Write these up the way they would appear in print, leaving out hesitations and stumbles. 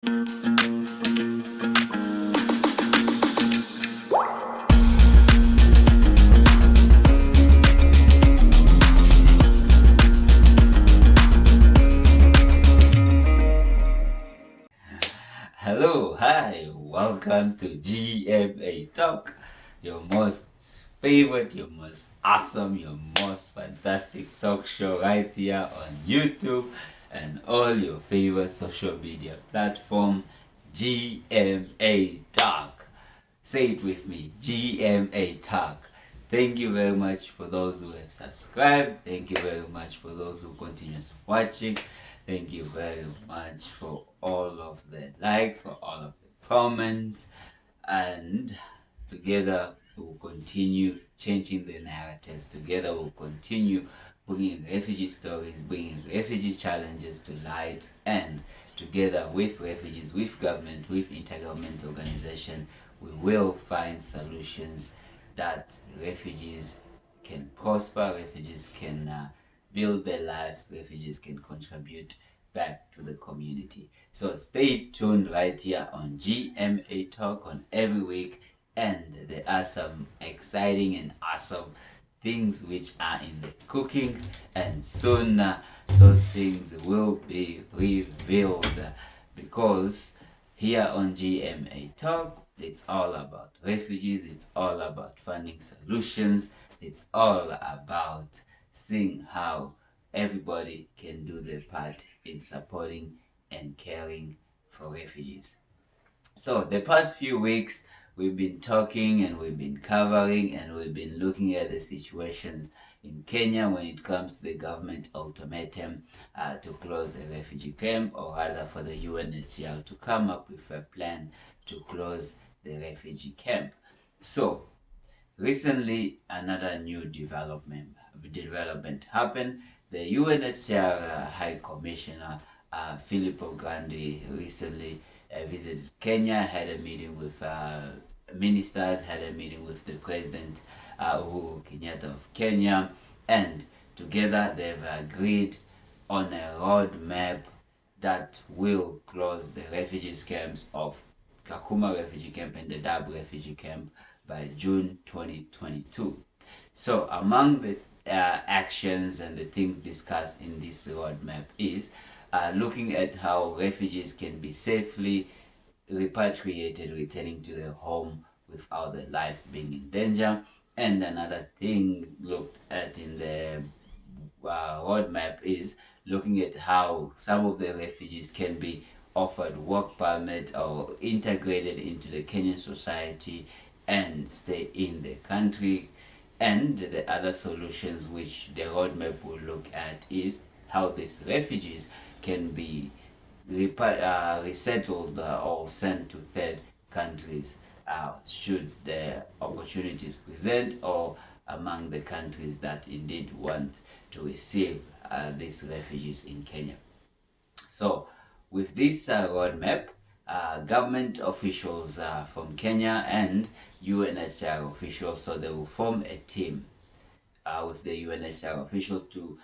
Hello, hi, welcome to GMA Talk, your most favorite, your most awesome, your most fantastic talk show right here on YouTube and all your favorite social media platform, GMA Talk. Say it with me, GMA Talk. Thank you very much for those who have subscribed. Thank you very much for those who continue watching. Thank you very much for all of the likes, for all of the comments. And together we'll continue changing the narratives. Together we'll continue bringing refugee stories, bringing refugee challenges to light. And together with refugees, with government, with intergovernmental organization, we will find solutions that refugees can prosper, refugees can build their lives, refugees can contribute back to the community. So stay tuned right here on GMA Talk on every week, and there are some exciting and awesome things which are in the cooking, and soon those things will be revealed, because here on GMA Talk it's all about refugees, it's all about finding solutions, it's all about seeing how everybody can do their part in supporting and caring for refugees. So the past few weeks we've been talking and we've been covering and we've been looking at the situations in Kenya when it comes to the government ultimatum to close the refugee camp, or rather for the UNHCR to come up with a plan to close the refugee camp. So recently another new development happened. The UNHCR High Commissioner Filippo Grandi recently visited Kenya, had a meeting with ministers, had a meeting with the President Uhuru Kenyatta of Kenya, and together they've agreed on a roadmap that will close the refugee camps of Kakuma refugee camp and the Dadaab refugee camp by June 2022. So among the actions and the things discussed in this roadmap is looking at how refugees can be safely repatriated, returning to their home without their lives being in danger. And another thing looked at in the roadmap is looking at how some of the refugees can be offered work permit or integrated into the Kenyan society and stay in the country. And the other solutions which the roadmap will look at is how these refugees can be resettled or sent to third countries should the opportunities present, or among the countries that indeed want to receive these refugees in Kenya. So with this roadmap, government officials from Kenya and UNHCR officials, so they will form a team with the UNHCR officials to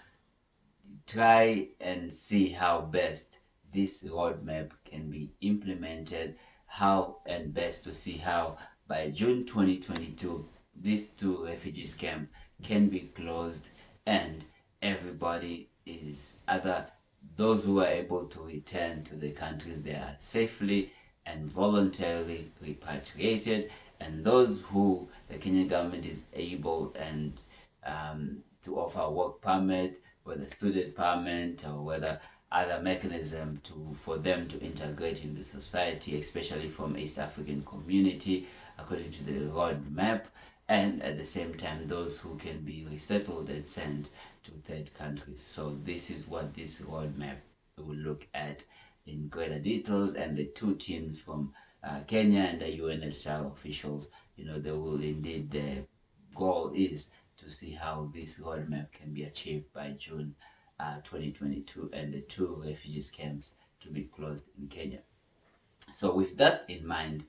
try and see how best this roadmap can be implemented, how and best to see how by June 2022 these two refugees camps can be closed and everybody is either those who are able to return to the countries they are safely and voluntarily repatriated, and those who the Kenyan government is able and to offer work permit, whether student permit or whether other mechanism for them to integrate in the society, especially from East African community according to the roadmap, and at the same time those who can be resettled and sent to third countries. So this is what this roadmap will look at in greater details, and the two teams from Kenya and the UNHCR officials, they will indeed, the goal is to see how this roadmap can be achieved by June 2022 and the two refugees camps to be closed in Kenya. So with that in mind,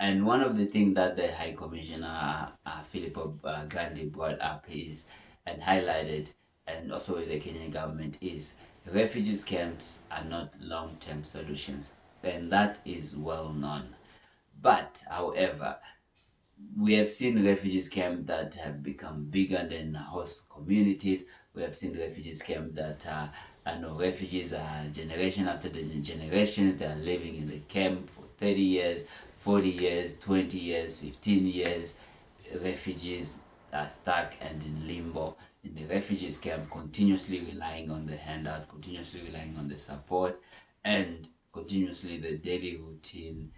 and one of the things that the High Commissioner Filippo Grandi brought up is and highlighted, and also with the Kenyan government, is refugees camps are not long-term solutions. and that is well known. But however, we have seen refugees camps that have become bigger than host communities. We have seen refugees camps that I know refugees are generation after the generations. They are living in the camp for 30 years, 40 years, 20 years, 15 years. Refugees are stuck and in limbo in the refugees camp, continuously relying on the handout, continuously relying on the support, and continuously the daily routine,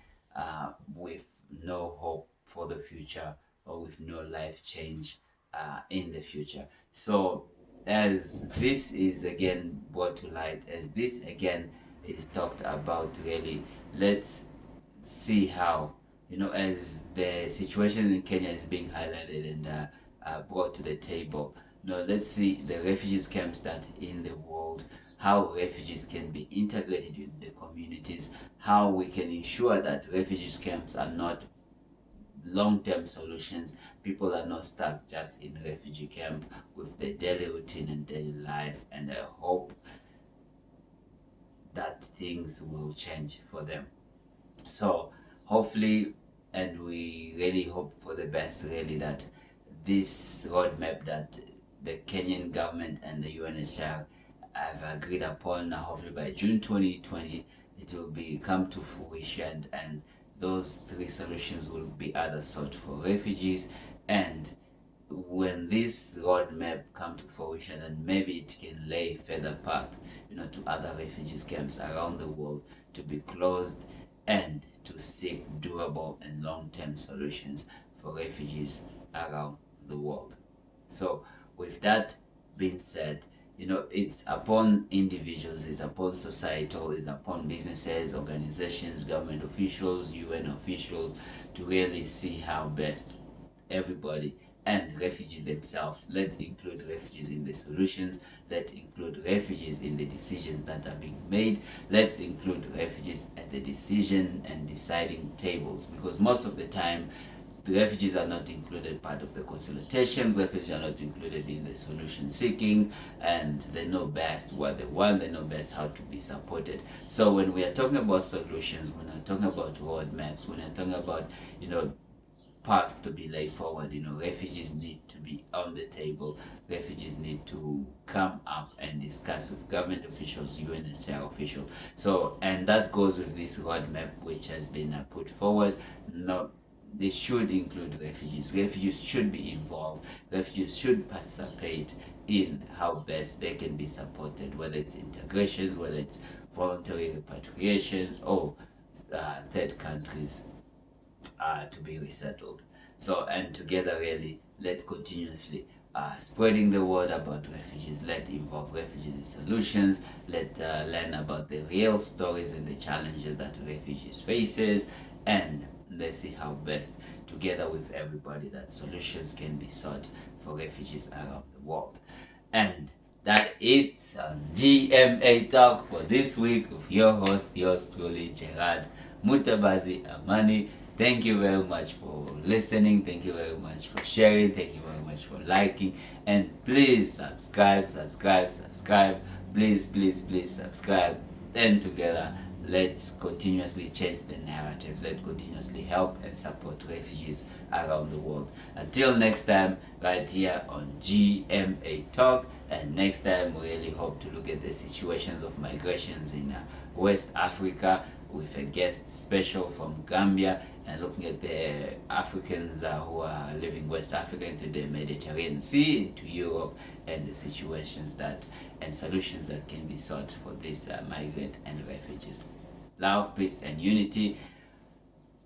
with no hope for the future or with no life change in the future. So as this is again brought to light, as this again is talked about, really, let's see how, as the situation in Kenya is being highlighted and brought to the table. Let's see the refugees camps that in the world, how refugees can be integrated in the communities, how we can ensure that refugees camps are not long-term solutions. People are not stuck just in refugee camp with the daily routine and daily life, and I hope that things will change for them. So hopefully, and we really hope for the best, really, that this roadmap that the Kenyan government and the UNHCR have agreed upon, hopefully by June 2020, it will be come to fruition, and those three solutions will be either sought for refugees, and when this roadmap come to fruition, and maybe it can lay further path, to other refugees camps around the world to be closed, and to seek durable and long-term solutions for refugees around the world. So with that being said, it's upon individuals, it's upon societal, it's upon businesses, organizations, government officials, UN officials, to really see how best everybody and refugees themselves. Let's include refugees in the solutions. Let's include refugees in the decisions that are being made. Let's include refugees at the decision and deciding tables, because most of the time the refugees are not included part of the consultations. Refugees are not included in the solution seeking, and they know best what they want, they know best how to be supported. So when we are talking about solutions, when we're talking about roadmaps, when we're talking about path to be laid forward, refugees need to be on the table. Refugees need to come up and discuss with government officials, UNHCR officials. So, and that goes with this roadmap which has been put forward. No, this should include refugees. Refugees should be involved. Refugees should participate in how best they can be supported, whether it's integrations, whether it's voluntary repatriations, or third countries to be resettled. So, and together, really, let's continuously spreading the word about refugees. Let's involve refugees in solutions. Let's learn about the real stories and the challenges that refugees faces, and let's see how best, together with everybody, that solutions can be sought for refugees around the world. And that it's GMA Talk for this week with your host, yours truly, Gerard Mutabazi Amani. Thank you very much for listening. Thank you very much for sharing. Thank you very much for liking. And please subscribe. Please subscribe. And together, let's continuously change the narratives. Let's continuously help and support refugees around the world. Until next time, right here on GMA Talk. And next time, we really hope to look at the situations of migrations in West Africa, with a guest special from Gambia, and looking at the Africans who are living West Africa into the Mediterranean Sea, into Europe, and the situations that and solutions that can be sought for these migrant and refugees. Love, peace, and unity.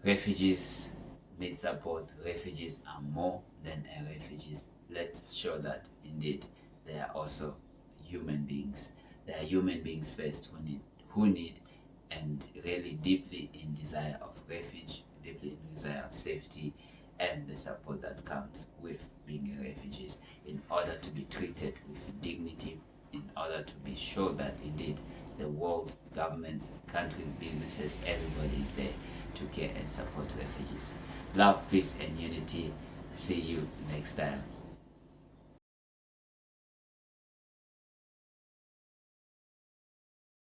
Refugees need support. Refugees are more than refugees. Let's show that indeed they are also human beings. They are human beings first who need and really deeply in desire of refuge, deeply in desire of safety, and the support that comes with being a refugee, in order to be treated with dignity, in order to be sure that indeed the world, governments, countries, businesses, everybody is there to care and support refugees. Love, peace, and unity. See you next time.